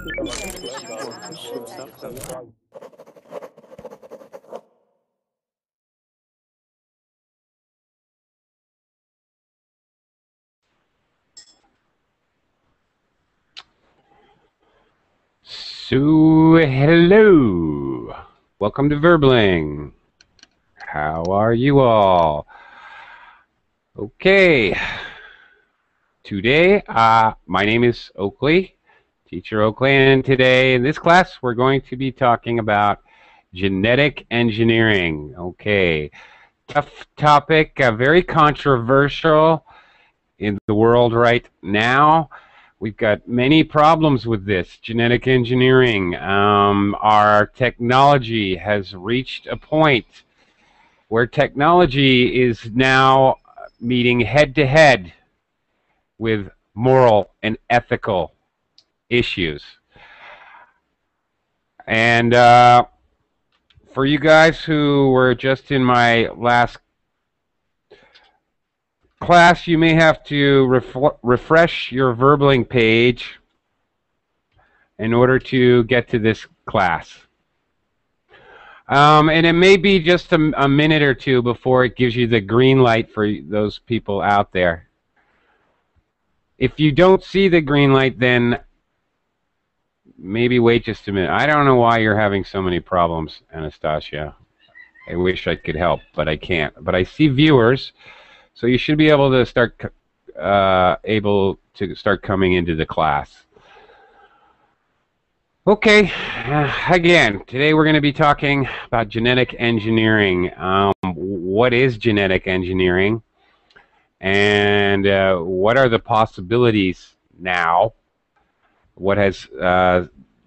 So, hello. Welcome to Verbling. How are you all? Okay. Today, my name is Oakley, Teacher Oakley, and today in this class we're going to be talking about genetic engineering. Okay. Tough topic, very controversial in the world right now. We've got many problems with this, genetic engineering. Our technology has reached a point where technology is now meeting head-to-head with moral and ethical issues. And for you guys who were just in my last class, you may have to refresh your Verbling page in order to get to this class. And it may be just a minute or two before it gives you the green light for those people out there. If you don't see the green light, then maybe wait just a minute. I don't know why you're having so many problems, Anastasia. I wish I could help, but I can't. But I see viewers. So you should be able to start coming into the class. Okay, again, today we're going to be talking about genetic engineering. What is genetic engineering? And what are the possibilities now? What has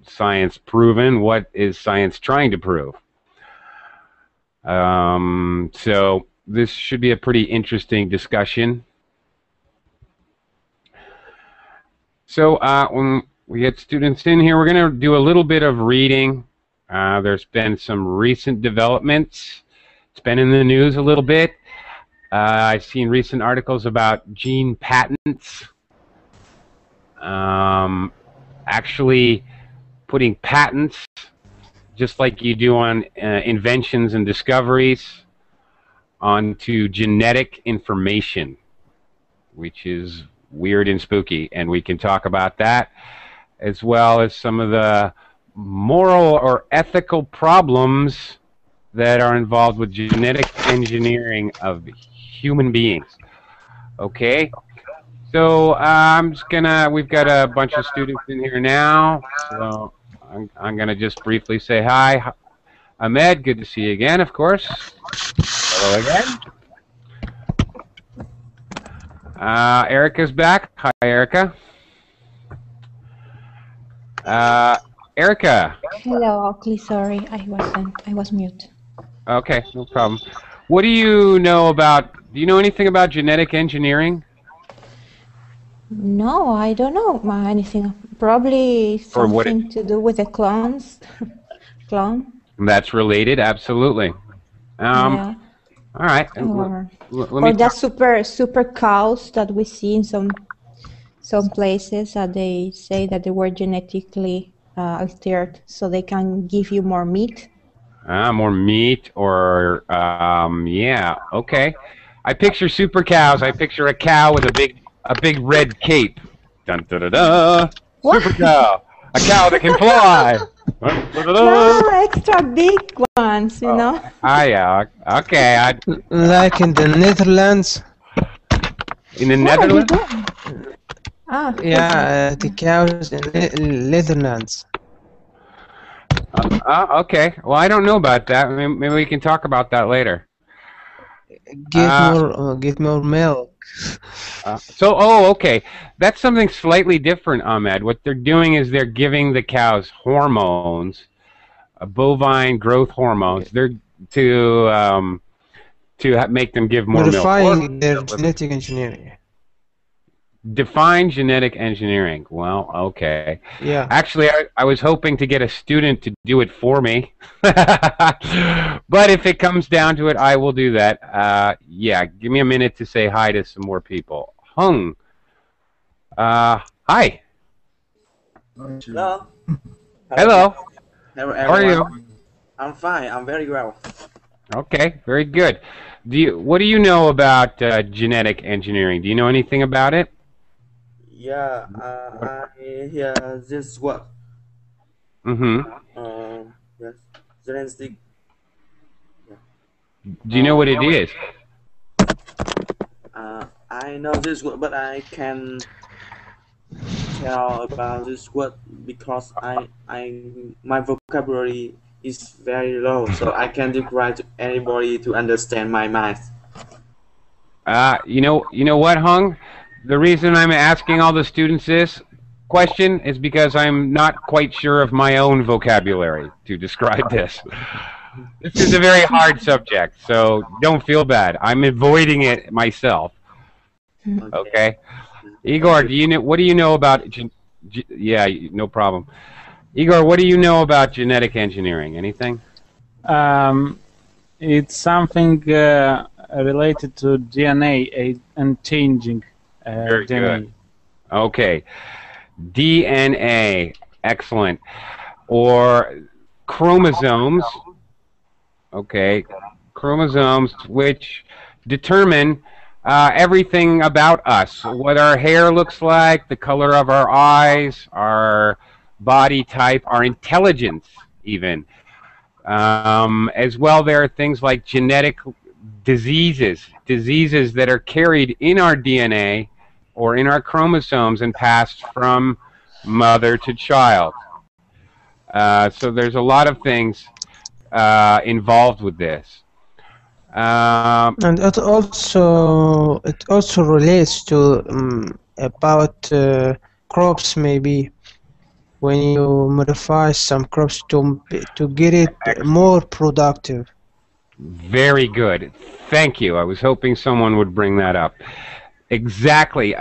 science proven? What is science trying to prove? So this should be a pretty interesting discussion. So when we get students in here, we're going to do a little bit of reading. There's been some recent developments. It's been in the news a little bit. I've seen recent articles about gene patents. Actually putting patents, just like you do on inventions and discoveries, onto genetic information, which is weird and spooky, and we can talk about that, as well as some of the moral or ethical problems that are involved with genetic engineering of human beings. Okay, so we've got a bunch of students in here now, so I'm gonna just briefly say hi. Ahmed, good to see you again, of course. Hello again. Erica's back. Hi, Erica. Erica. Hello, Oakley. Sorry, I was mute. Okay, no problem. What do you know about? Do you know anything about genetic engineering? No, I don't know anything. Probably something to do with the clones. Clone. That's related, absolutely. Yeah. All right. Or the super cows that we see in some places that they say that they were genetically altered so they can give you more meat. More meat, or yeah, okay. I picture super cows. I picture a cow with a big red cape. Dun da da da. Super cow. A cow that can fly. No, extra big ones, you know. Yeah. Okay. Like in the Netherlands. In the Netherlands? Yeah, the cows in the Netherlands. Okay. Well, I don't know about that. Maybe we can talk about that later. Give more milk. Okay. That's something slightly different, Ahmed. What they're doing is they're giving the cows hormones, bovine growth hormones. They're to make them give more milk. Modifying their genetic engineering. Define genetic engineering. Well, okay. Yeah. Actually, I was hoping to get a student to do it for me. But if it comes down to it, I will do that. Yeah, give me a minute to say hi to some more people. Hung. Hi. Hello. Hello. Hello, How are everyone. you? I'm fine. I'm very well. Okay, very good. What do you know about genetic engineering? Do you know anything about it? Yeah, I hear this word. Mm-hmm. Yes, genetic. Yeah. Do you know what it is? I know this word, but I can tell about this word because my vocabulary is very low, so I can't describe to anybody to understand my math. You know what, Hung? The reason I'm asking all the students this question is because I'm not quite sure of my own vocabulary to describe this. This is a very hard subject, so don't feel bad. I'm avoiding it myself. Okay, Okay, thank Igor, you. what do you know about? Yeah, no problem. Igor, what do you know about genetic engineering? Anything? Um, it's something related to DNA and changing Very good. DNA. Okay, DNA, excellent. Or chromosomes. Okay, chromosomes which determine everything about us, what our hair looks like, the color of our eyes, our body type, our intelligence, even. As well, there are things like genetic diseases that are carried in our DNA or in our chromosomes and passed from mother to child. So there's a lot of things involved with this. And it also relates to about crops, maybe when you modify some crops to get it more productive. Very good. Thank you. I was hoping someone would bring that up. Exactly.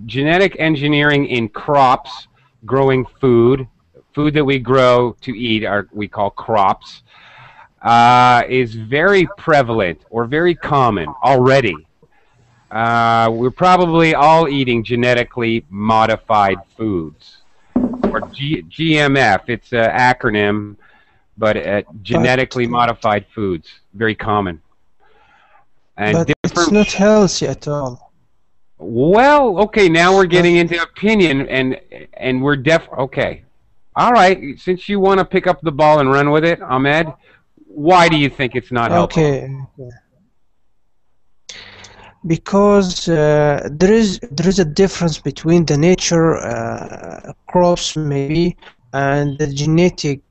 Genetic engineering in crops, growing food that we grow to eat, we call crops, is very prevalent or very common already. We're probably all eating genetically modified foods, or GMF. It's an acronym, but genetically modified foods, very common. And But it's not healthy at all. Well, okay, now we're getting into opinion, and we're okay. All right, since you want to pick up the ball and run with it, Ahmed, why do you think it's not healthy? Okay. Because there is a difference between the nature crops maybe and the genetic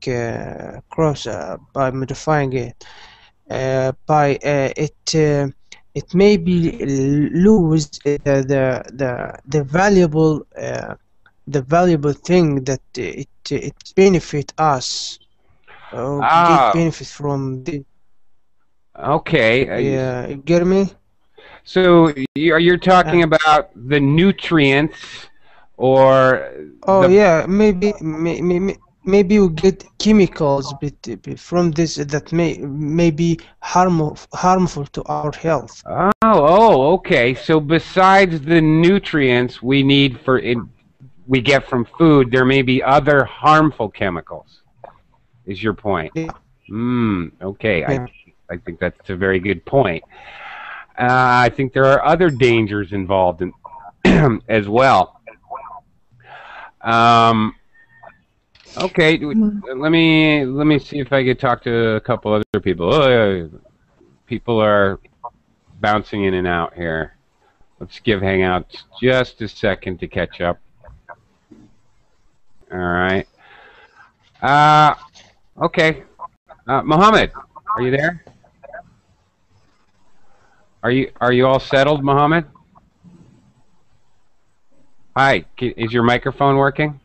crops by modifying it. It may be lose the valuable thing that it benefit us or get benefit from the. Okay. Yeah, you get me? So you're talking about the nutrients, or? Oh yeah, maybe you get chemicals from this that may be harmful to our health. Okay. So besides the nutrients we need we get from food, there may be other harmful chemicals. Is your point? Yeah. Okay. Yeah. I think that's a very good point. I think there are other dangers involved in as well. Okay, let me see if I could talk to a couple other people. Oh, people are bouncing in and out here. Let's give Hangouts just a second to catch up. All right. Okay. Mohammed, are you there? Are you all settled, Mohammed? Hi, is your microphone working?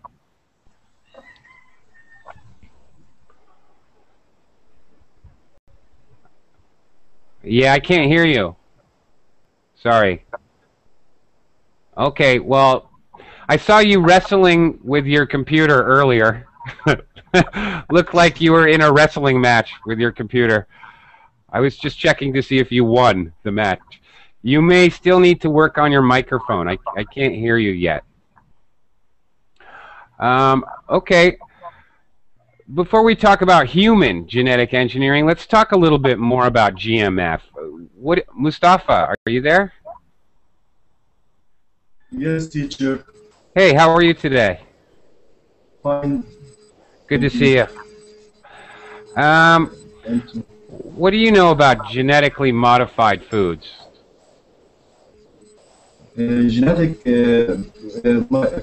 Yeah, I can't hear you. Sorry. Okay, well, I saw you wrestling with your computer earlier. Looked like you were in a wrestling match with your computer. I was just checking to see if you won the match. You may still need to work on your microphone. I can't hear you yet. Okay. Before we talk about human genetic engineering, let's talk a little bit more about GMF. What, Mustafa, are you there? Yes, teacher. Hey, how are you today? Fine. Good to see you. Thank you. What do you know about genetically modified foods? Genetic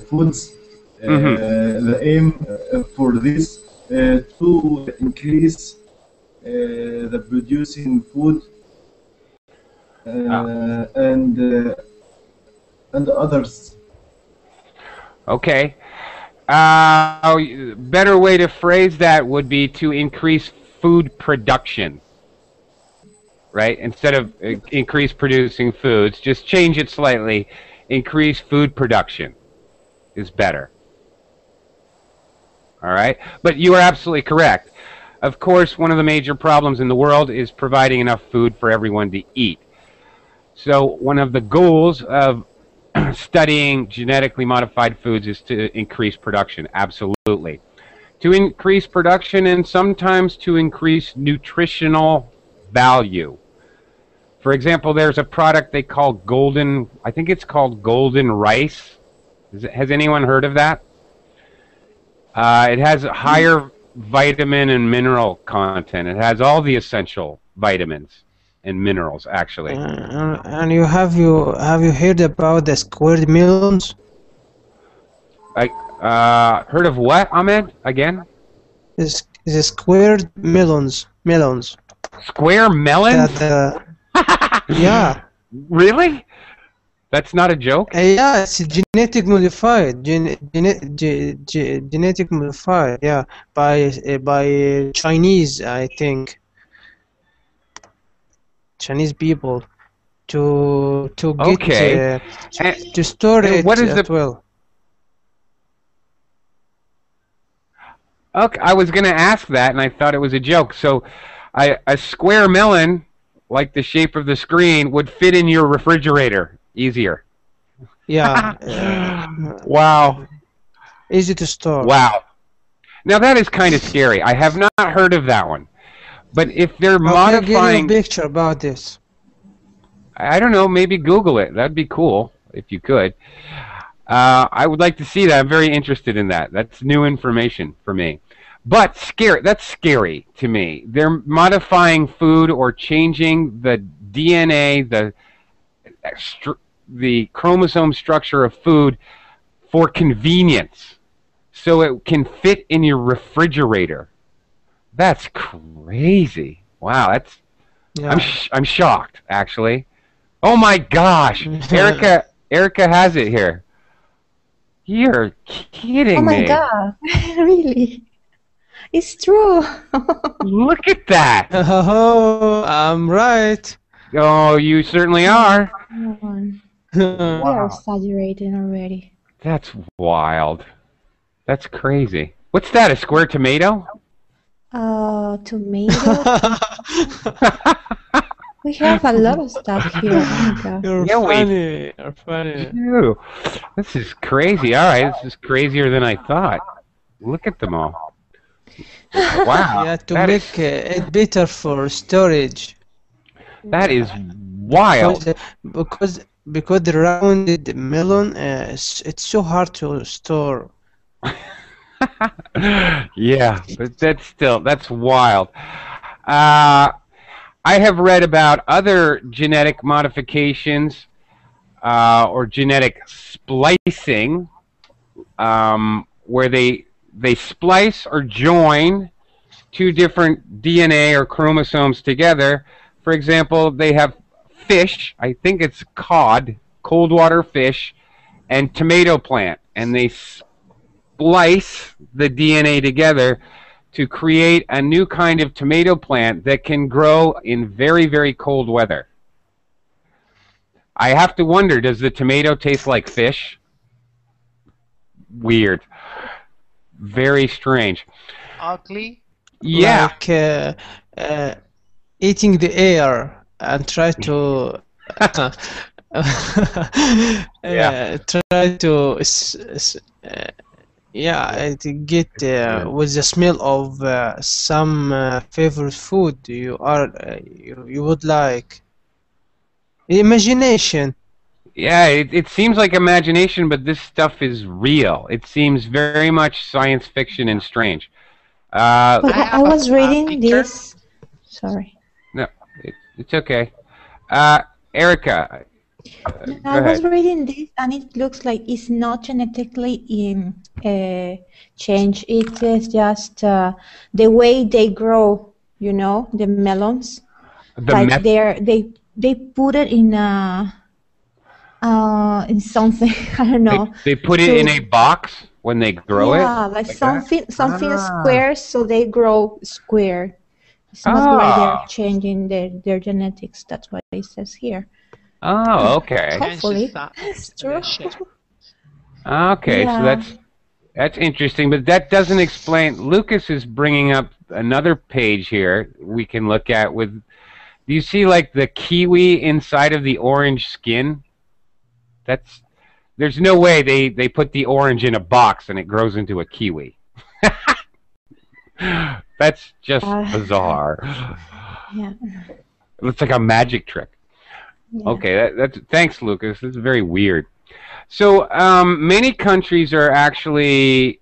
foods. The aim for this to increase the producing food and others. Okay. Better way to phrase that would be to increase food production, right? Instead of increase producing foods, just change it slightly. Increase food production is better. All right? But you are absolutely correct. Of course, one of the major problems in the world is providing enough food for everyone to eat. So one of the goals of studying genetically modified foods is to increase production, absolutely. To increase production and sometimes to increase nutritional value. For example, there's a product they call golden, I think it's called golden rice. Has anyone heard of that? It has higher vitamin and mineral content. It has all the essential vitamins and minerals, actually. And have you heard about the squared melons? Heard of what, Ahmed? Again? Is the squared melons? Square melons? Yeah. Really? That's not a joke? Yeah, it's genetic modified. Genetic modified. Yeah, by Chinese, I think. Chinese people to get to store it what is as well. Okay, I was going to ask that, and I thought it was a joke. So, a square melon, like the shape of the screen, would fit in your refrigerator easier. Yeah. Wow. Easy to store. Wow. Now that is kind of scary. I have not heard of that one. But if they're modifying... I'll give you a picture about this. I don't know, maybe Google it. That'd be cool, if you could. I would like to see that. I'm very interested in that. That's new information for me. But scary. That's scary to me. They're modifying food or changing the DNA, the chromosome structure of food for convenience, so it can fit in your refrigerator. That's crazy. Wow, that's. Yeah. I'm shocked, actually. Oh my gosh, Erica has it here. You're kidding me. Oh my god, really? It's true. Look at that. Oh, I'm right. Oh, you certainly are. We are exaggerating already. That's wild. That's crazy. What's that, a square tomato? Tomato? We have a lot of stuff here. Oh my God. You're funny. Ew. This is crazy. All right, this is crazier than I thought. Look at them all. Wow. Yeah, to make it better for storage. That is wild. Because the rounded melon, it's so hard to store. Yeah, but that's wild. I have read about other genetic modifications or genetic splicing, where they splice or join two different DNA or chromosomes together. For example, they have fish, I think it's cod, cold water fish, and tomato plant, and they splice the DNA together to create a new kind of tomato plant that can grow in very, very cold weather. I have to wonder, does the tomato taste like fish? Weird. Very strange. Oakley? Yeah. Like eating the air and try to try to Yeah, it get with the smell of some favorite food you would like. Imagination. Yeah, it seems like imagination, but this stuff is real. It seems very much science fiction and strange. But I I have was a reading picture. this. Sorry. No, it's okay. Erica, No, go I was ahead. reading this, and it looks like it's not genetically changed. It is just the way they grow. You know, the melons. The Like meth they put it in something. I don't know. they put it in a box when they grow it. Yeah, like that? something Ah. square, so they grow square. It's not like they're changing their genetics. That's what it says here. Oh, okay. Hopefully, Changes it's the true. shape. Okay, so Yeah. that's interesting, but that doesn't explain. Lucas is bringing up another page here we can look at with. Do you see like the kiwi inside of the orange skin? There's no way they put the orange in a box and it grows into a kiwi. That's just bizarre. Yeah. It looks like a magic trick. Yeah. Okay, that's thanks, Lucas. That's very weird. So many countries are actually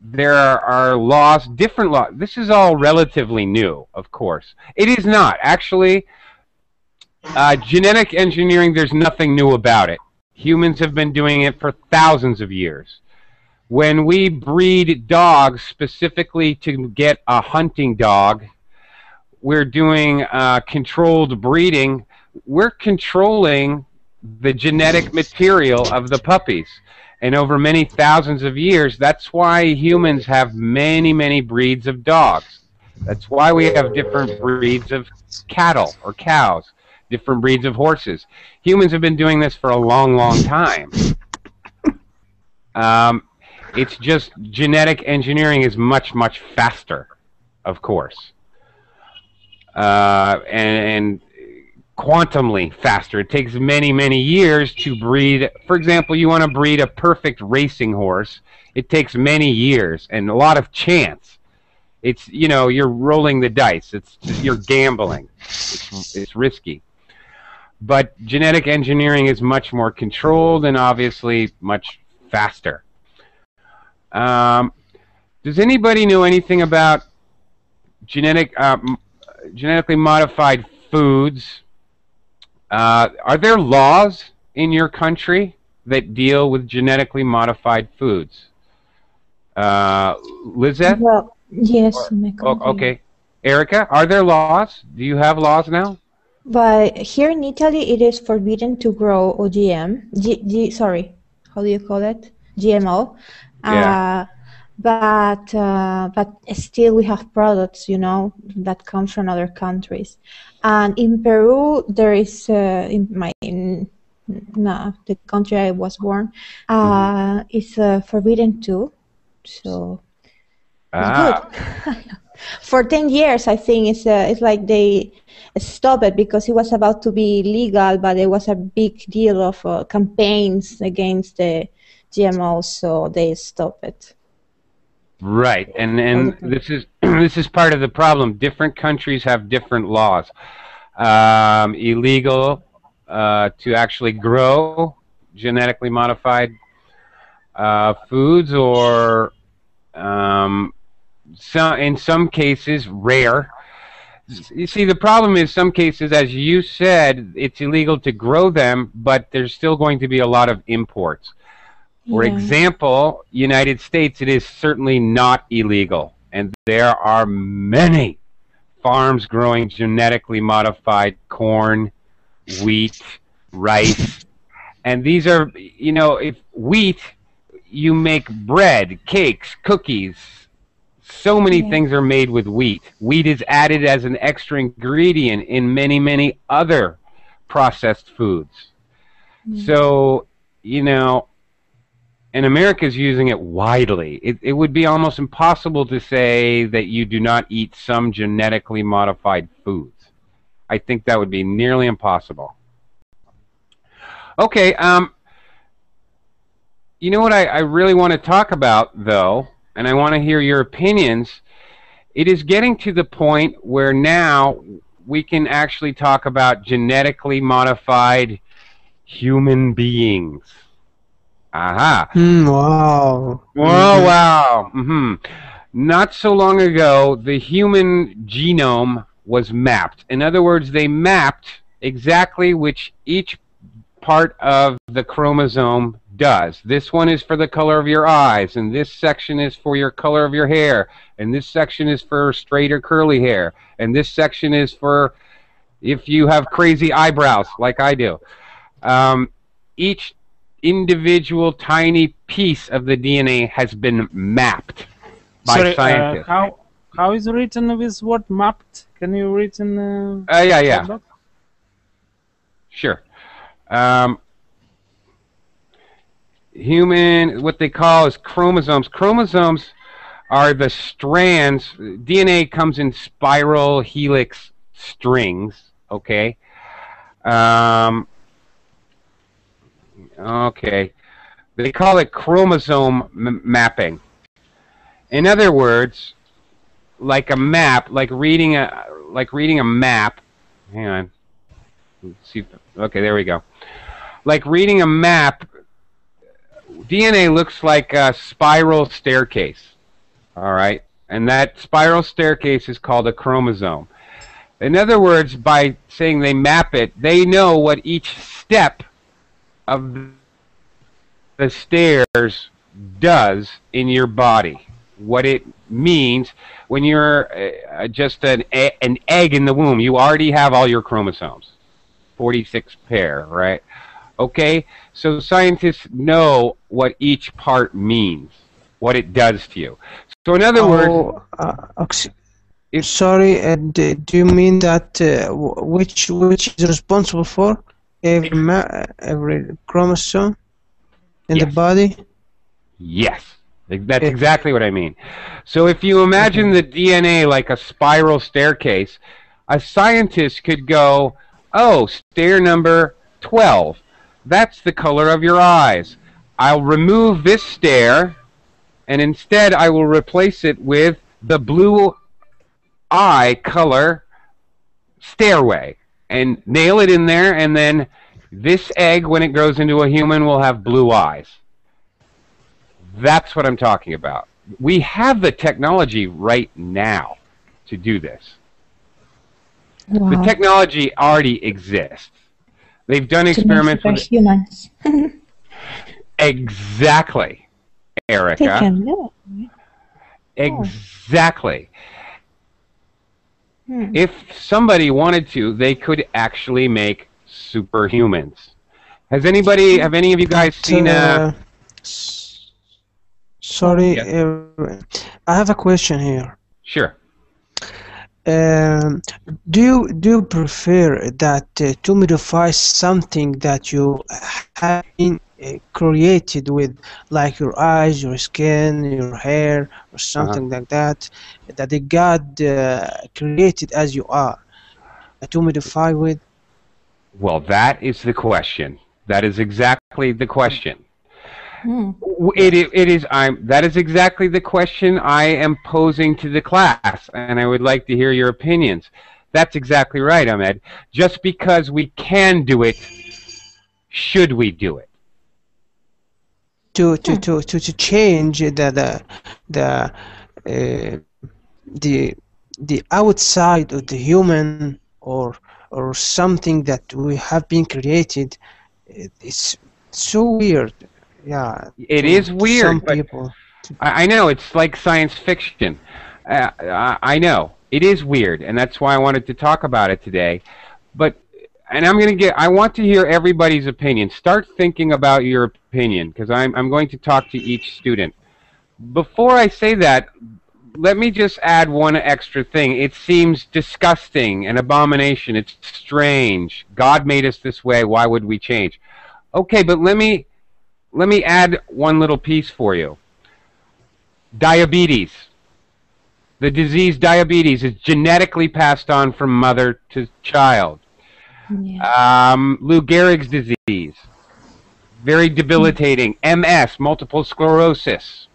there are laws, different laws. This is all relatively new, of course. It is not actually genetic engineering. There's nothing new about it. Humans have been doing it for thousands of years. When we breed dogs specifically to get a hunting dog, we're doing controlled breeding. We're controlling the genetic material of the puppies. And over many thousands of years, that's why humans have many, many breeds of dogs. That's why we have different breeds of cattle or cows, different breeds of horses. Humans have been doing this for a long, long time. It's just genetic engineering is much, much faster, of course. And quantumly faster. It takes many, many years to breed. For example, you want to breed a perfect racing horse. It takes many years and a lot of chance. It's, you know, you're rolling the dice. You're gambling. It's risky. But genetic engineering is much more controlled and obviously much faster. Does anybody know anything about genetically modified foods? Are there laws in your country that deal with genetically modified foods? Lizette? Well, yes, in my Oh, country. okay. Erica, are there laws? Do you have laws now? But here in Italy, it is forbidden to grow OGM. Sorry, how do you call it? GMO. Yeah. But still, we have products, you know, that come from other countries. And in Peru, there is the country I was born, it's forbidden too. So it's good. For 10 years, I think it's like they stopped it because it was about to be legal, but there was a big deal of campaigns against the GMOs, so they stopped it. Right, and this is this is part of the problem. Different countries have different laws. Illegal to actually grow genetically modified foods, or in some cases rare. You see, the problem is some cases, as you said, it's illegal to grow them, but there's still going to be a lot of imports. For example, United States, it is certainly not illegal, and there are many farms growing genetically modified corn, wheat, rice, and these are, you know, if wheat, you make bread, cakes, cookies. So many things are made with wheat. Wheat is added as an extra ingredient in many, many other processed foods. So, you know, and America is using it widely. It would be almost impossible to say that you do not eat some genetically modified foods. I think that would be nearly impossible. Okay, You know what I really want to talk about, though, and I want to hear your opinions. It is getting to the point where now we can actually talk about genetically modified human beings. Aha. Wow. Oh, wow. Not so long ago, the human genome was mapped. In other words, they mapped exactly which each part of the chromosome does. This one is for the color of your eyes, and this section is for your color of your hair, and this section is for straight or curly hair, and this section is for if you have crazy eyebrows like I do. Each individual tiny piece of the DNA has been mapped by scientists. How is written this word mapped? Can you read in? Yeah. Sure. Human, what they call is chromosomes. Chromosomes are the strands. DNA comes in spiral helix strings. Okay. Okay. They call it chromosome mapping. In other words, like a map, like reading a map. Hang on. Let's see. Okay, there we go. Like reading a map, DNA looks like a spiral staircase. All right, and that spiral staircase is called a chromosome. In other words, by saying they map it, they know what each step of the stairs does in your body. What it means when you're just an egg in the womb. You already have all your chromosomes, 46 pair, right? Okay, so scientists know what each part means, what it does to you. So in other words, sorry, do you mean that which is responsible for every chromosome in the body? Yes, that's exactly what I mean. So if you imagine the DNA like a spiral staircase, a scientist could go, oh, stair number 12. That's the color of your eyes. I'll remove this stair, and instead I will replace it with the blue eye color stairway, and nail it in there, and then this egg, when it grows into a human, will have blue eyes. That's what I'm talking about. We have the technology right now to do this. Wow. The technology already exists. They've done experiments with humans. Exactly, Erica. They can do it. Exactly. If somebody wanted to, they could actually make superhumans. Have any of you guys seen Sorry, I have a question here. Sure. Do you prefer that to modify something that you have been created with, like your eyes, your skin, your hair, or something like that, that the God created as you are, to modify with? Well, that is the question. That is exactly the question. That is exactly the question I am posing to the class, and I would like to hear your opinions. That's exactly right, Ahmed. Just because we can do it, should we do it? To change the outside of the human, or something that we have been created, it's so weird. Yeah, it is weird. Some people. I know, it's like science fiction. I know it is weird, and that's why I wanted to talk about it today. I want to hear everybody's opinion. Start thinking about your opinion, because I'm going to talk to each student. Before I say that, let me just add one extra thing. It seems disgusting, an abomination. It's strange. God made us this way. Why would we change? Okay, but let me add one little piece for you. Diabetes. The disease diabetes is genetically passed on from mother to child. Yeah. Lou Gehrig's disease. very debilitating. MS, multiple sclerosis.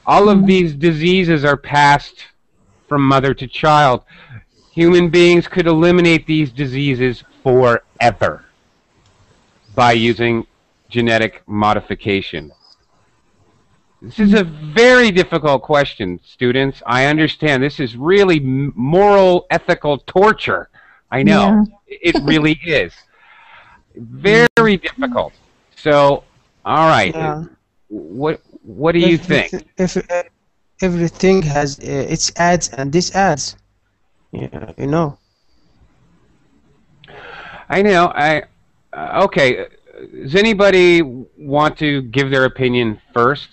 All of these diseases are passed from mother to child. Human beings could eliminate these diseases forever by using genetic modification. This is a very difficult question, students. I understand this is really moral, ethical torture. I know. Yeah. It really is. Very difficult. So, all right. Yeah. What do you think? If everything has its ads and disads, yeah, you know. I know. Okay. Does anybody want to give their opinion first?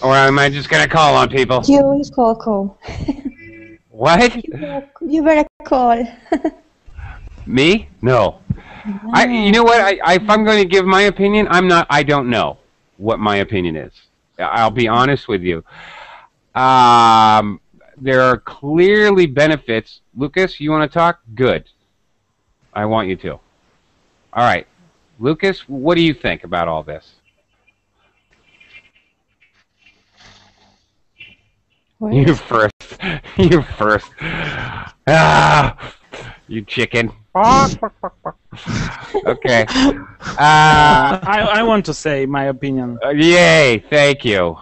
Or am I just going to call on people? You always call. What? You better call. Me? No. You know what? If I'm going to give my opinion, I don't know what my opinion is. I'll be honest with you. There are clearly benefits. Lucas, you want to talk? Good. I want you to. All right. Lucas, what do you think about all this? What? You first. You first. You chicken. Okay. I want to say my opinion. Yay! Thank you.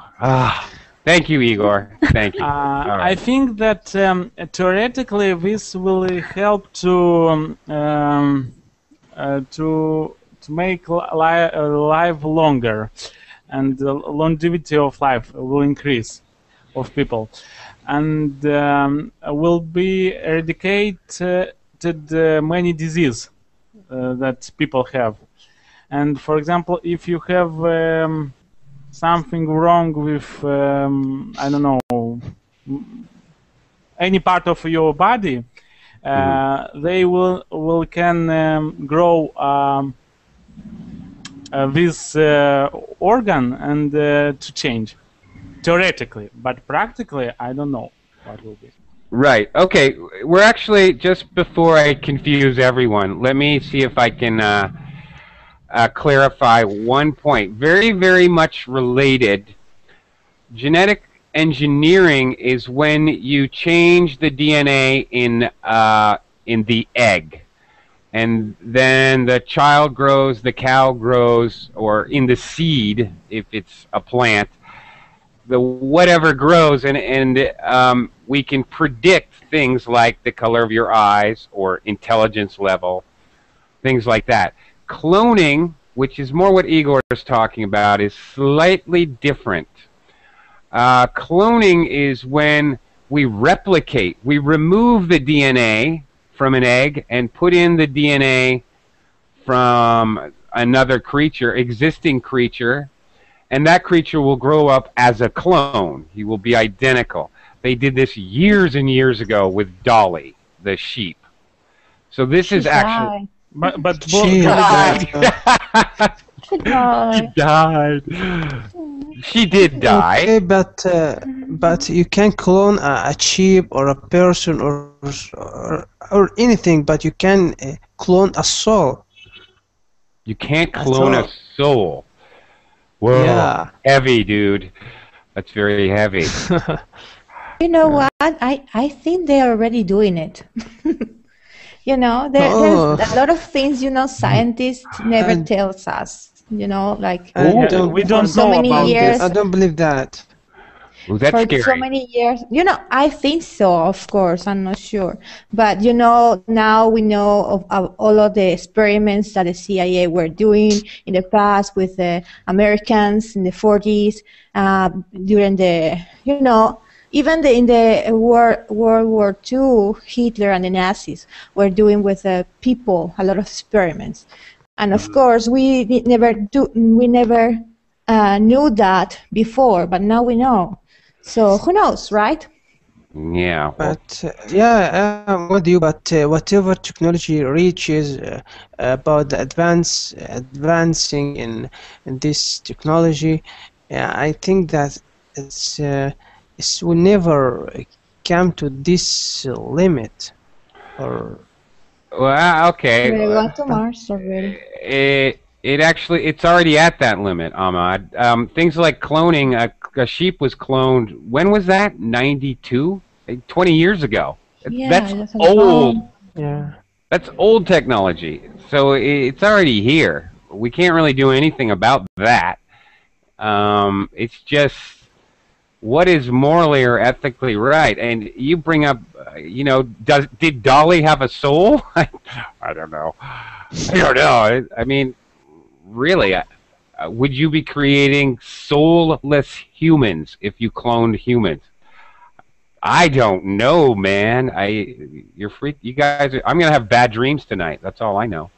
Thank you, Igor. Thank you. Right. I think that theoretically this will help to make life longer, and the longevity of life will increase of people, and will be eradicated many diseases that people have. And for example, if you have something wrong with I don't know, any part of your body, they can grow this organ and to change, theoretically, but practically I don't know what will be. Right. Okay. We're actually, just before I confuse everyone, let me see if I can clarify one point. Very, very much related. Genetic engineering is when you change the DNA in the egg, and then the child grows, the cow grows, or in the seed if it's a plant. The whatever grows, and we can predict things like the color of your eyes or intelligence level, things like that. Cloning, which is more what Igor is talking about, is slightly different. Cloning is when we replicate. We remove the DNA from an egg and put in the DNA from another creature, existing creature, and that creature will grow up as a clone. He will be identical. They did this years and years ago with Dolly, the sheep. So this is actually... But she died. She died. She did die. Okay, but you can clone a sheep or a person or anything, but you can clone a soul. You can't clone a soul. Whoa, yeah. Heavy, dude. That's very heavy. You know what? I think they're already doing it. You know, there's a lot of things, you know, scientists never tells us. You know, like we don't so know many about years. this. I don't believe that. Well, that's for scary. So many years, you know, I think so. Of course, I'm not sure, but you know, now we know of all of the experiments that the CIA were doing in the past with the Americans in the 40s, during the, you know, even in the World War II, Hitler and the Nazis were doing with people a lot of experiments, and of course, we never knew that before, but now we know. So who knows, right? Yeah. But yeah, I'm with you. But whatever technology reaches about the advancing in this technology, I think that it will never come to this limit, or Well, okay. We're going to Mars already. It's already at that limit, Ahmad. Things like cloning. A sheep was cloned. When was that? 92? 20 years ago. Yeah, That's old. Yeah. That's old technology. So it's already here. We can't really do anything about that. It's just what is morally or ethically right. And you bring up, did Dolly have a soul? I don't know. I don't know. I mean, really, would you be creating soulless humans if you cloned humans? I don't know, man. You're freak. You guys, I'm gonna have bad dreams tonight. That's all I know.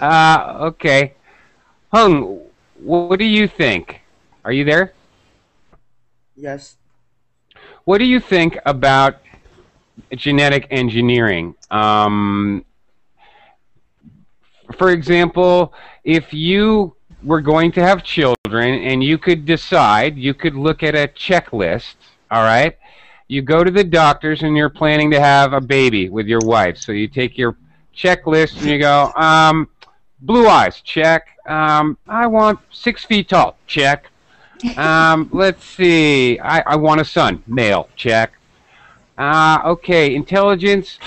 Okay. Hung, what do you think? Are you there? Yes. What do you think about genetic engineering? For example, if you were going to have children and you could decide, you could look at a checklist, all right? You go to the doctors and you're planning to have a baby with your wife. So you take your checklist and you go, blue eyes, check. I want 6 feet tall, check. Let's see, I want a son, male, check. Okay, intelligence,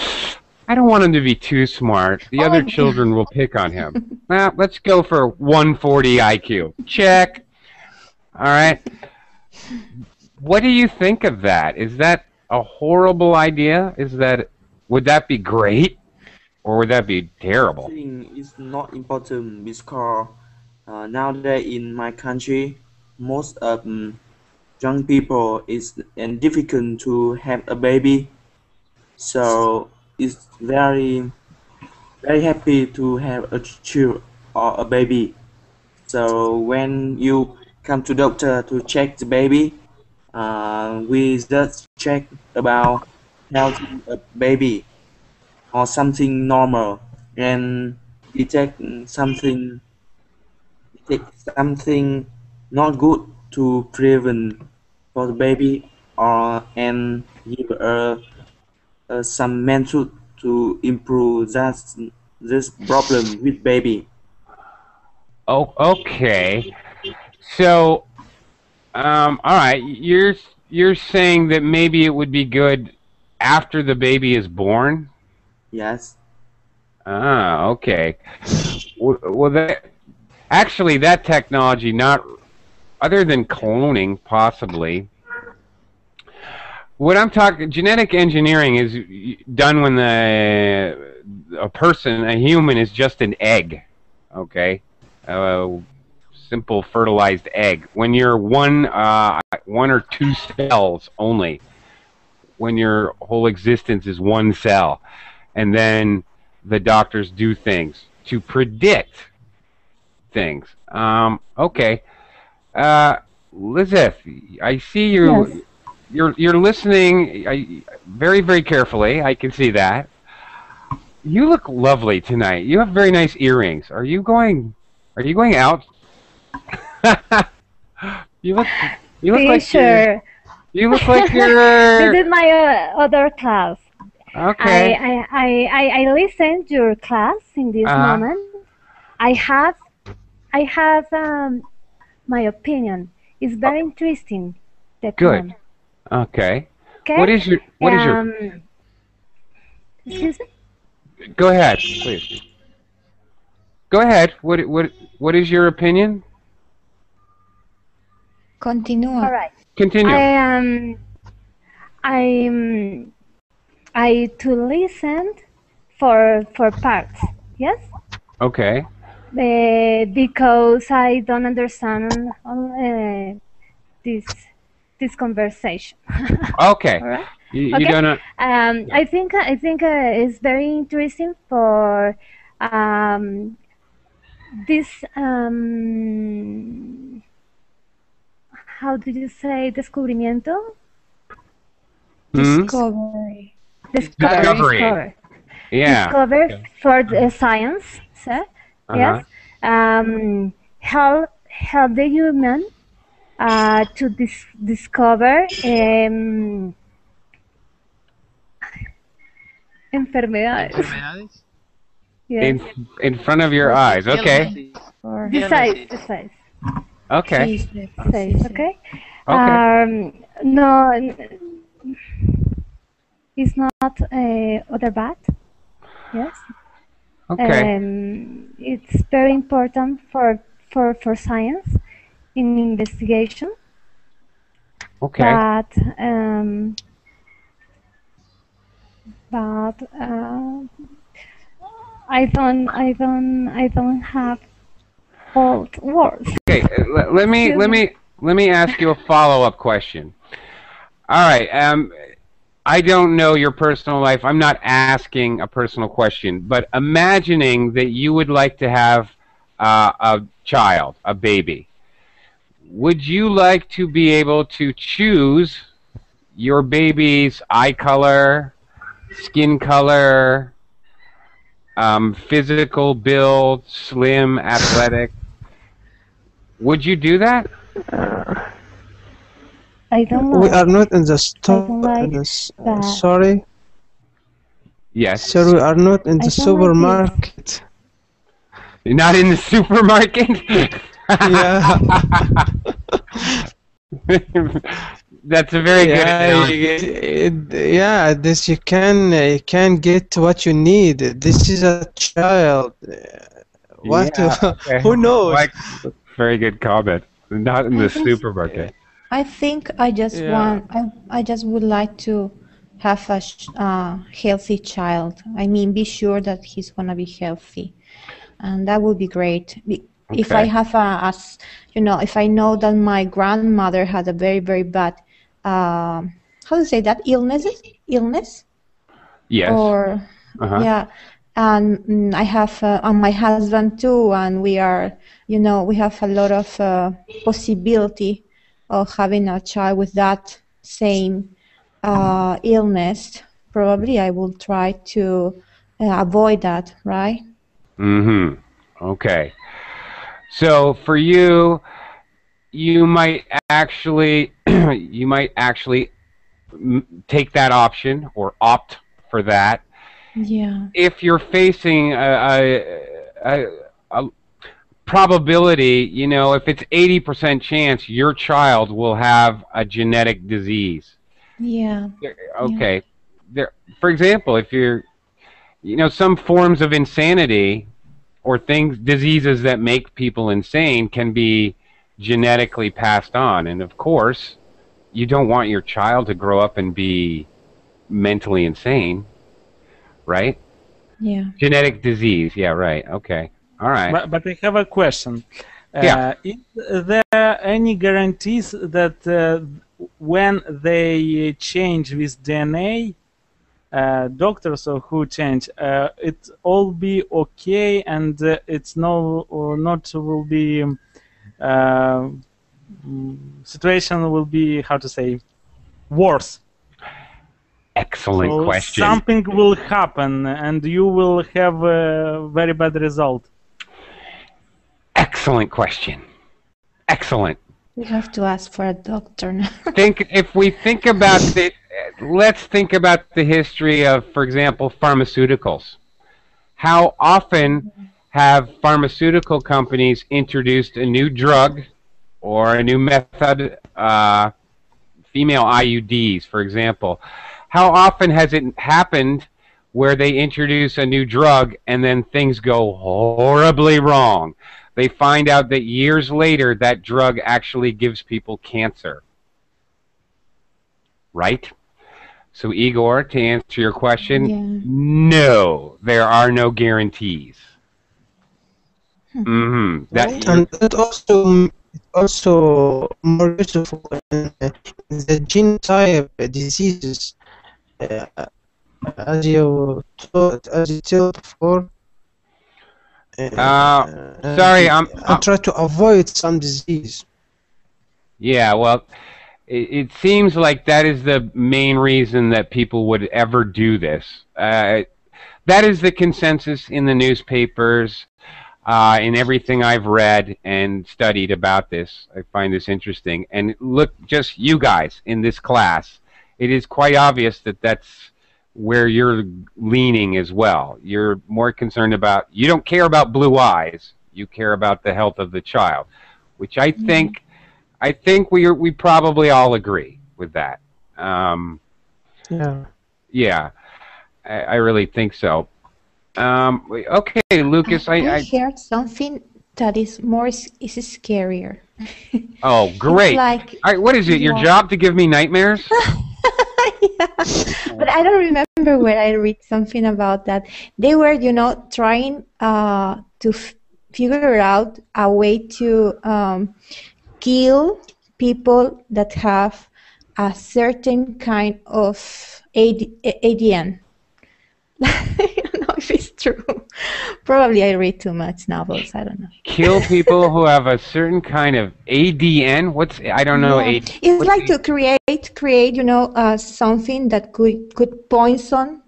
I don't want him to be too smart. The other children will pick on him. Let's go for 140 IQ, check. All right. What do you think of that? Is that a horrible idea? Would that be great? Or would that be terrible? I think it's not important because nowadays in my country, most of young people is difficult to have a baby. So it's very happy to have a child or a baby. So when you come to doctor to check the baby, we just check about health of baby or something normal and detect something not good to prevent for the baby or and give some method to improve this problem with baby. Oh, okay. So, all right. You're saying that maybe it would be good after the baby is born? Yes. Okay. Well, that technology, not other than cloning, possibly. What I'm talking, genetic engineering is done when a human is just an egg, okay, simple fertilized egg. When you're one or two cells only, when your whole existence is one cell, and then the doctors do things to predict things. Okay, Lizeth, I see you. Yes. You're listening very, very carefully. I can see that. You look lovely tonight. You have very nice earrings. Are you going out? you look like Teacher, you look like you're this is my other class. okay. I listened to your class in this moment. I have my opinion. It's very interesting. That Good. one. Okay. Okay. What is your Excuse me? Go ahead, please. Go ahead. What is your opinion? Continúa. All right. Continue. I to listen for parts. Yes. Okay. Because I don't understand this conversation. Okay. All right. You Okay. don't know. I think it's very interesting for this how do you say descubrimiento? Discovery. Discovery. Yeah. Discover Okay. for the science. So, yes. Help the human to discover Enfermedades. Yes. In front of your eyes. Okay. The size. Okay. Size, okay? Okay. No, it's not other bad. Yes. Okay. It's very important for science in investigation. Okay. But I don't have old words. Okay. Let me ask you a follow-up question. All right. I don't know your personal life. I'm not asking a personal question, but imagining that you would like to have a child, a baby. Would you like to be able to choose your baby's eye color, skin color, physical build, slim, athletic? Would you do that? I don't We like. are not in the I store. don't like that. Sorry, Yes. sir. We are not in I the don't like supermarket. You're not in the supermarket? Yeah. That's a very good analogy. Yeah, this you can get what you need. This is a child. What? Yeah, okay. Who knows? Like, very good comment. Not in the supermarket. I think I just Yeah. I just would like to have a healthy child. I mean, be sure that he's gonna be healthy, and that would be great. If I Okay. have if I know that my grandmother had a very, very bad, how to say that, illness, Yes. or Uh-huh. yeah, and I have and my husband too, and we are, we have a lot of possibility of having a child with that same illness. Probably I will try to avoid that, right? Mm-hmm. Okay. So for you, you might actually take that option or opt for that Yeah. if you're facing a probability, if it's 80% chance your child will have a genetic disease. Yeah. Okay. For example, if you're, some forms of insanity or diseases that make people insane can be genetically passed on. And of course, you don't want your child to grow up and be mentally insane, right? Yeah. Genetic disease. Yeah, right. Okay. All right. But I have a question. Yeah. Is there any guarantees that when they change with DNA, doctors or who change, it all be okay and it's no or not will be situation will be, how to say, worse? Excellent So question. something will happen and you will have a very bad result. Excellent question. Excellent. We have to ask for a doctor now. If we think about it, let's think about the history of, for example, pharmaceuticals. How often have pharmaceutical companies introduced a new drug or a new method, female IUDs, for example? How often has it happened where they introduce a new drug and then things go horribly wrong? They find out that years later that drug actually gives people cancer. Right? So Igor, to answer your question, no, there are no guarantees. Mm-hmm. And it also more useful in the genotype diseases, as you told before. Sorry, I try to avoid some disease. Yeah, well, it seems like that is the main reason that people would ever do this. That is the consensus in the newspapers, in everything I've read and studied about this. I find this interesting. And look, just you guys in this class, it is quite obvious that that's where you're leaning as well. You're more concerned about, you don't care about blue eyes, you care about the health of the child, which I think we probably all agree with that. Yeah, I really think so. Okay, Lucas, I heard something that is more is scarier. Oh, great! Like, what is it? Your job to give me nightmares? Yeah. But I don't remember where I read something about that. They were, trying to figure out a way to kill people that have a certain kind of ADN. I don't know if it's true. Probably I read too much novels. I don't know. Kill people who have a certain kind of ADN. I don't know. Yeah. It's like to create, something that could poison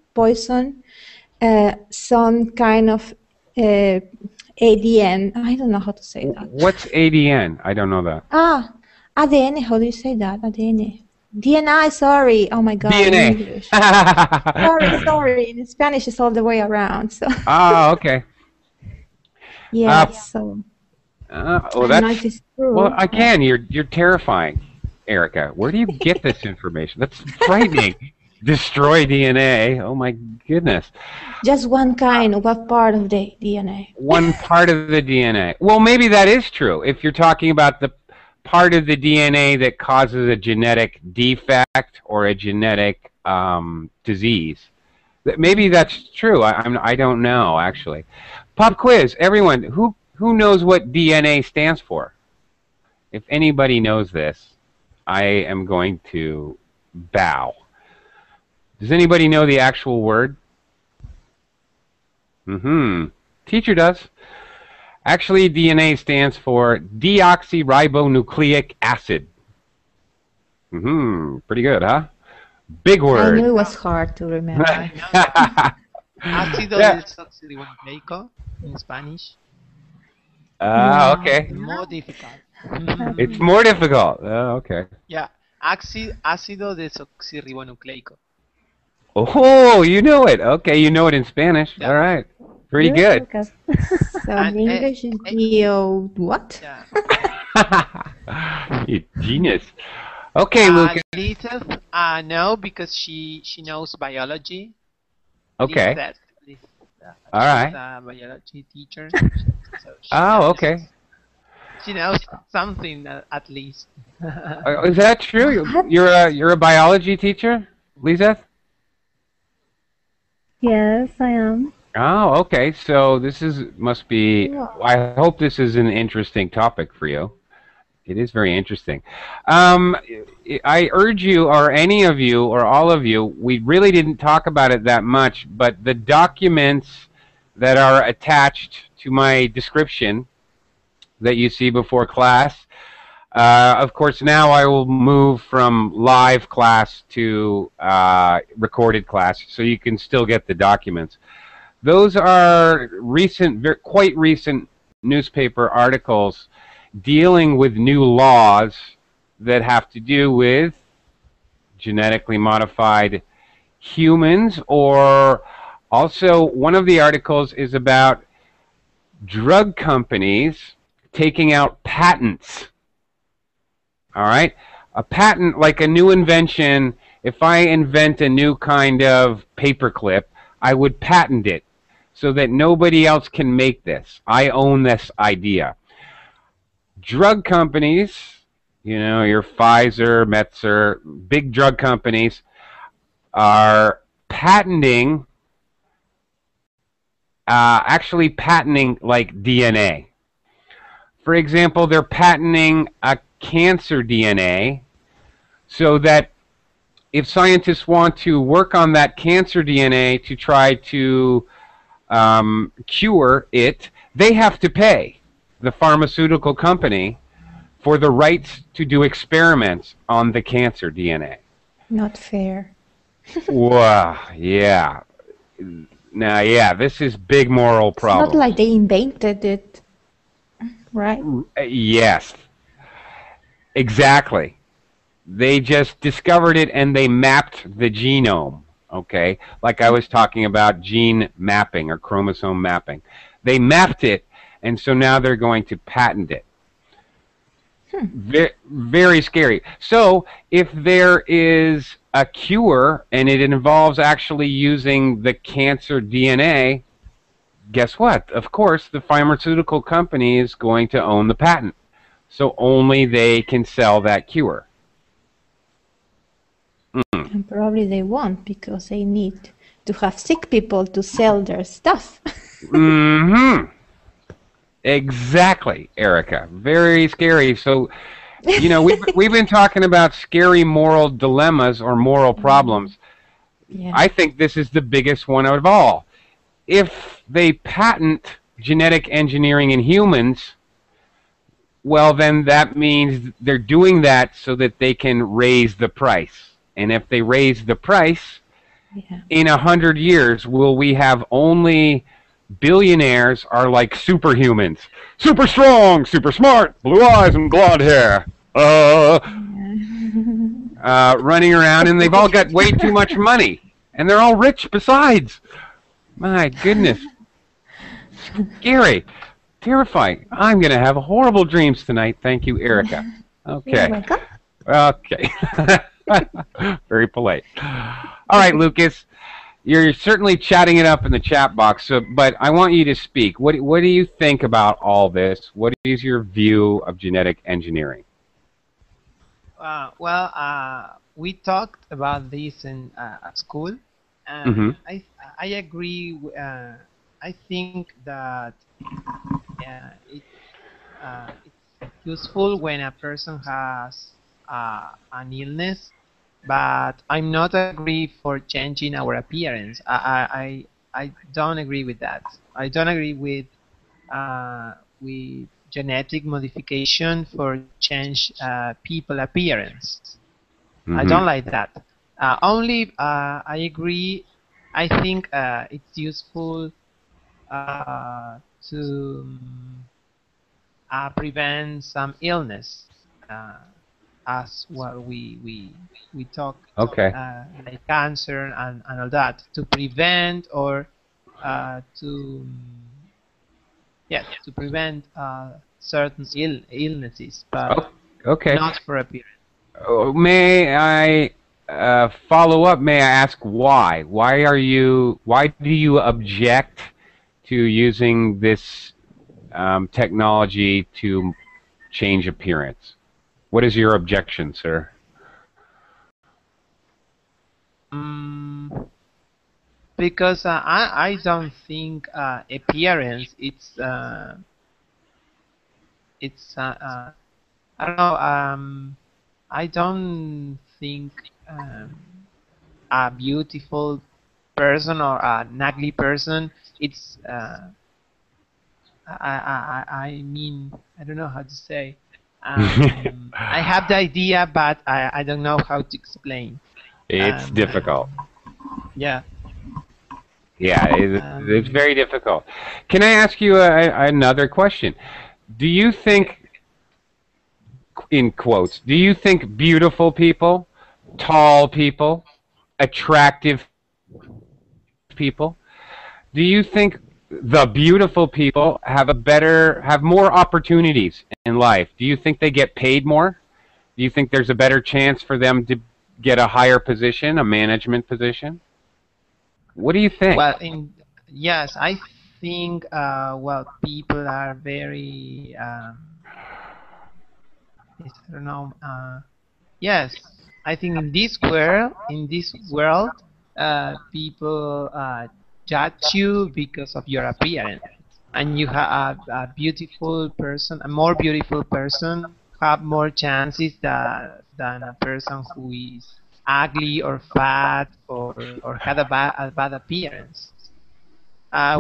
some kind of ADN. I don't know how to say that. What's ADN? I don't know that. ADN. How do you say that? ADN. DNA, sorry. Oh my God. DNA. In English. sorry. In Spanish, it's all the way around. So. Oh, okay. Yeah. So. Oh, that's true. Well. Again, you're terrifying, Erica. Where do you get this information? That's frightening. Destroy DNA. Oh my goodness. Just one kind. What part of the DNA? One part of the DNA. Well, maybe that is true. If you're talking about the part of the DNA that causes a genetic defect or a genetic disease. Maybe that's true. I don't know, actually. Pop quiz. Everyone, who knows what DNA stands for? If anybody knows this, I am going to bow. Does anybody know the actual word? Teacher does. Actually, DNA stands for deoxyribonucleic acid. Pretty good, huh? Big word. I knew it was hard to remember. Ácido desoxirribonucleico in Spanish. Okay. More difficult. It's more difficult. Okay. Yeah, ácido desoxirribonucleico. Oh, you know it. Okay, you know it in Spanish. Yeah. All right. Pretty good. So in English is what? Yeah. You genius. Okay, Lucas. Lizeth, no, because she knows biology. Okay. All right. She's a biology teacher. So okay. She knows something at least. Is that true? You're a biology teacher, Lizeth? Yes, I am. Oh, okay. So this must be. I hope this is an interesting topic for you. It is very interesting. I urge you, or any of you, or all of you, we really didn't talk about it that much, but the documents that are attached to my description that you see before class, of course, now I will move from live class to recorded class, so you can still get the documents. Those are quite recent newspaper articles dealing with new laws that have to do with genetically modified humans, or also one of the articles is about drug companies taking out patents. All right? A patent, like a new invention, if I invent a new kind of paperclip, I would patent it so that nobody else can make this. I own this idea. Drug companies, your Pfizer, Metzer, big drug companies are patenting, actually patenting like DNA. For example, they're patenting a cancer DNA so that if scientists want to work on that cancer DNA to try to cure it, they have to pay the pharmaceutical company for the rights to do experiments on the cancer DNA. Not fair. Wow, yeah. Now, yeah, this is big moral problem. It's not like they invented it, right? Yes, exactly. They just discovered it and they mapped the genome Okay, like I was talking about gene mapping or chromosome mapping. They mapped it, and so now they're going to patent it. Very scary. So if there is a cure and it involves actually using the cancer DNA, guess what? Of course, the pharmaceutical company is going to own the patent. So only they can sell that cure. And probably they won't because they need to have sick people to sell their stuff. Mm-hmm. Exactly, Erica. Very scary. So, you know, we've been talking about scary moral dilemmas or moral problems. Yeah. I think this is the biggest one of all. If they patent genetic engineering in humans, well, then that means they're doing that so that they can raise the price. And if they raise the price, in 100 years, will we have only billionaires are like superhumans? Super strong, super smart, blue eyes and blonde hair. Running around, and they've all got way too much money. And they're all rich besides. My goodness. Scary. Terrifying. I'm going to have horrible dreams tonight. Thank you, Erica. Okay. You're welcome. Okay. Very polite. All right, Lucas. You're certainly chatting it up in the chat box, but I want you to speak. What do you think about all this? What is your view of genetic engineering? We talked about this in at school, and I agree. I think that it's useful when a person has an illness, but I'm not agree for changing our appearance. I don't agree with that. I don't agree with genetic modification for change people appearance. I don't like that. Only I agree. I think it's useful to prevent some illness, as what we talk, like cancer and all that, to prevent or to prevent certain illnesses, but not for appearance. May I follow up? May I ask why? Why do you object to using this technology to change appearance? What is your objection, sir? Because I don't think appearance I don't know. I don't think a beautiful person or an ugly person. It's I mean, I don't know how to say. I have the idea, but I don't know how to explain. It's difficult. Yeah. Yeah, it's very difficult. Can I ask you another question? Do you think, in quotes, do you think beautiful people, tall people, attractive people, do you think the beautiful people have more opportunities in life? Do you think they get paid more? Do you think there's a better chance for them to get a higher position, a management position? What do you think? Well, yes, I think people are very I don't know. Yes, I think in this world, people judge you because of your appearance, and you have a beautiful person, a more beautiful person, have more chances than a person who is ugly or fat or had a bad appearance.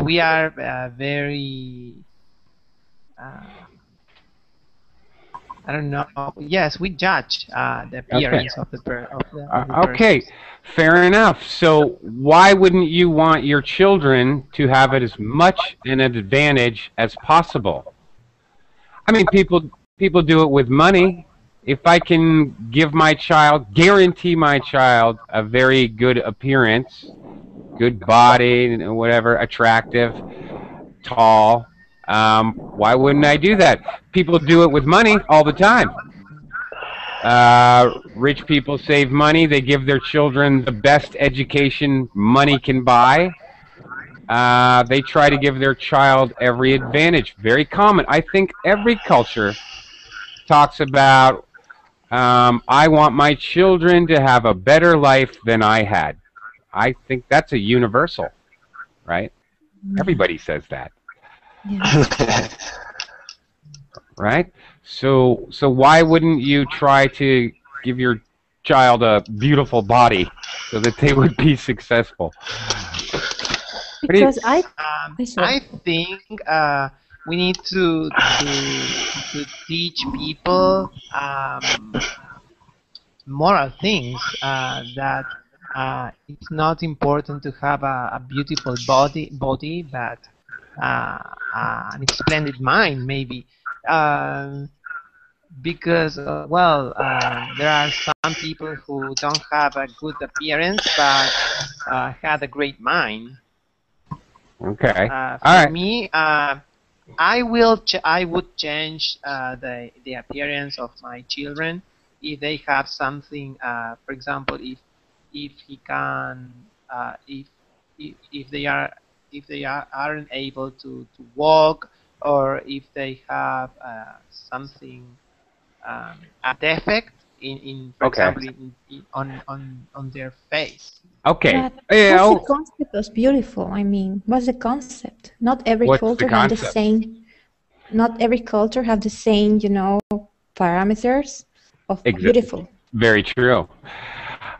We are very I don't know. Yes, we judge the appearance of the person. Okay, fair enough. So why wouldn't you want your children to have it as much an advantage as possible? I mean, people do it with money. if I can give my child, guarantee my child a very good appearance, good body, whatever, attractive, tall, why wouldn't I do that? People do it with money all the time. Rich people save money. They give their children the best education money can buy. They try to give their child every advantage. Very common. I think every culture talks about, I want my children to have a better life than I had. I think that's a universal, right? Everybody says that. Yeah. Right? So why wouldn't you try to give your child a beautiful body so that they would be successful? Because I think we need to teach people moral things, that it's not important to have a beautiful body, but an splendid mind, maybe. Because there are some people who don't have a good appearance but had a great mind. Okay. For me, I would change the appearance of my children if they have something. For example, if he can, if they aren't able to walk, or if they have something, a defect in for example on their face. Okay. But what's the concept of beautiful? I mean, what's the concept? Not every culture have the same. Not every culture have the same, parameters of beautiful. Very true.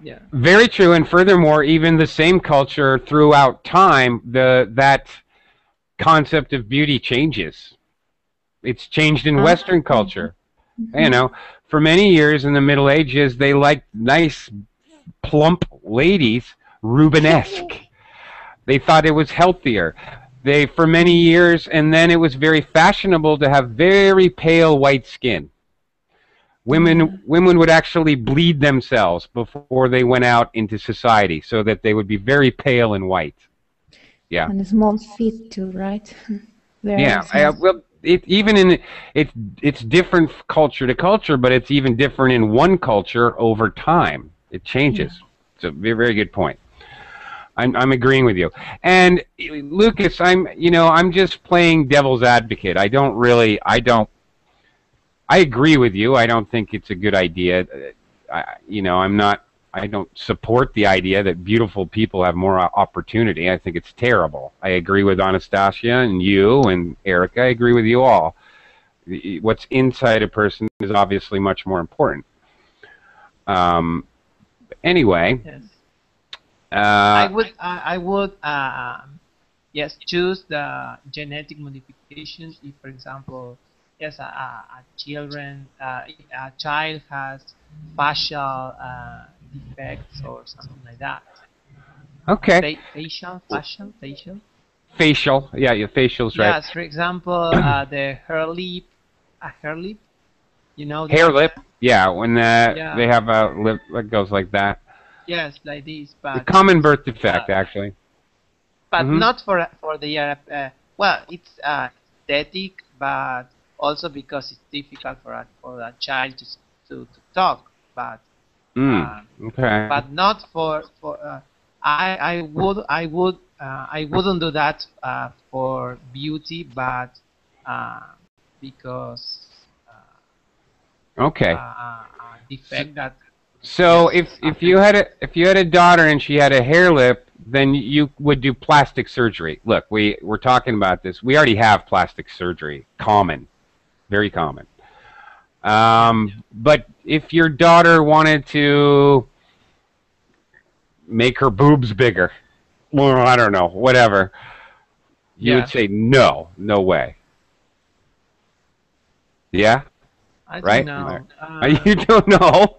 Yeah. Very true. And furthermore, even the same culture throughout time, that concept of beauty changes. It's changed in Western culture. Mm-hmm. For many years in the Middle Ages, they liked nice, plump ladies, Rubenesque. They thought it was healthier. For many years, and then it was very fashionable to have very pale white skin. Women would actually bleed themselves before they went out into society, so that they would be very pale and white. Yeah. And small feet too, right? It's different culture to culture, but it's even different in one culture over time. It changes. Yeah. It's a very, very good point. I'm agreeing with you. And Lucas, I'm just playing devil's advocate. I agree with you. I don't think it's a good idea. I don't support the idea that beautiful people have more opportunity. I think it's terrible. I agree with Anastasia and you and Erica. I agree with you all. What's inside a person is obviously much more important. Anyway, yes. I would yes, choose the genetic modification if, for example, yes, a child has facial defects or something like that. Okay. Facial. Facial, yeah, your facial's right. Yes, for example, the hair lip, hair lip. Hair lip, yeah. When they have a lip that goes like that. Yes, like this, but the common birth defect, actually. But not for the it's aesthetic, but also because it's difficult for a child to talk. But okay. But not for I wouldn't do that for beauty, but because okay. Defect that. So if you had a daughter and she had a hair lip, then you would do plastic surgery. Look, we're talking about this. We already have plastic surgery, common, very common. But if your daughter wanted to make her boobs bigger, well, I don't know, whatever, you would say no way. Yeah. I right? don't know. You don't know?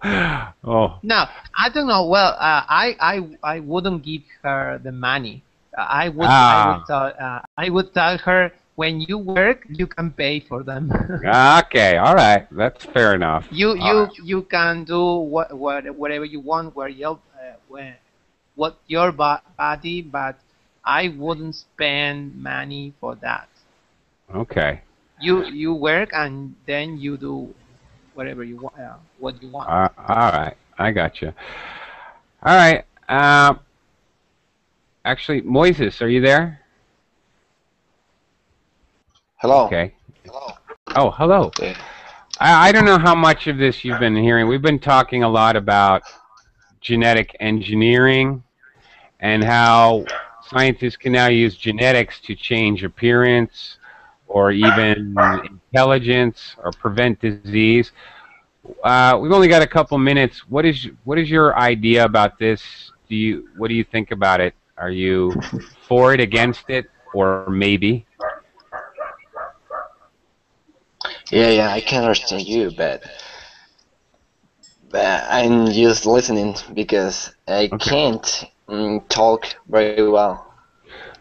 Oh. No, I don't know. Well, I wouldn't give her the money. I would tell her when you work, you can pay for them. Okay, all right, that's fair enough. You can do whatever you want, what your body, but I wouldn't spend money for that. Okay. You work and then you do whatever you want, what you want. All right, I got you. All right. Actually, Moises, are you there? Hello. Okay. Oh, hello. Okay. I don't know how much of this you've been hearing. We've been talking a lot about genetic engineering and how scientists can now use genetics to change appearance or even intelligence or prevent disease. We've only got a couple minutes. What is your idea about this? What do you think about it? Are you for it, against it, or maybe? Yeah, I can understand you, but I'm just listening because I can't talk very well.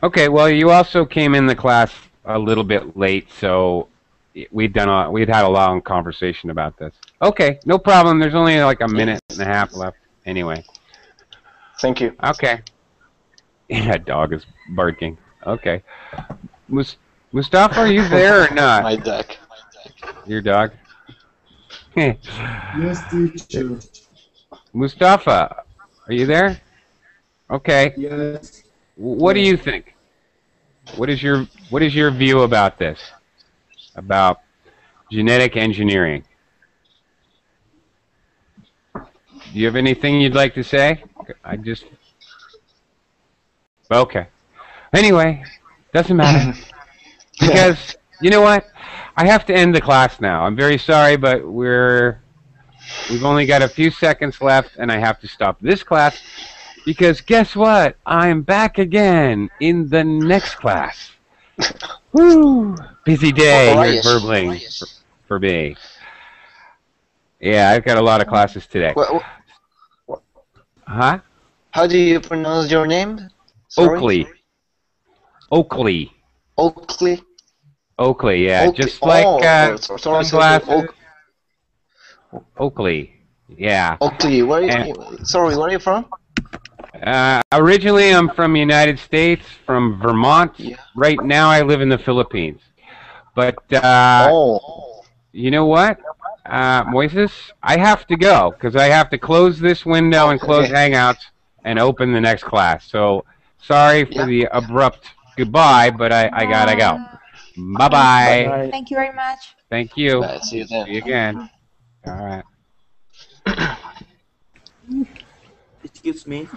Okay, well, you also came in the class a little bit late, so we'd had a long conversation about this. Okay, no problem. There's only like a minute and a half left. Anyway. Thank you. Okay. Yeah, dog is barking. Okay. Mustafa, are you there or not? My duck. Your dog? Yes, teacher. Mustafa, are you there? Okay. Yes. What do you think? What is your view about this? About genetic engineering? Do you have anything you'd like to say? Okay. Anyway, doesn't matter. Because, you know what? I have to end the class now. I'm very sorry, but we've only got a few seconds left, and I have to stop this class. Because guess what? I'm back again in the next class. Woo! Busy day here at Burbling for me. Yeah, I've got a lot of classes today. Huh? How do you pronounce your name? Sorry? Oakley. Oakley. Oakley? Oakley, yeah. Oakley. Just like sorry. Oakley, yeah. Oakley, where are you from? Originally, I'm from the United States, from Vermont. Yeah. Right now, I live in the Philippines. But, you know what, Moises? I have to go, because I have to close this window and close Hangouts and open the next class. So, sorry for the abrupt goodbye, but I gotta go. Bye-bye. Thank you very much. Thank you. Bye. See you then. See you again. All right. Excuse me.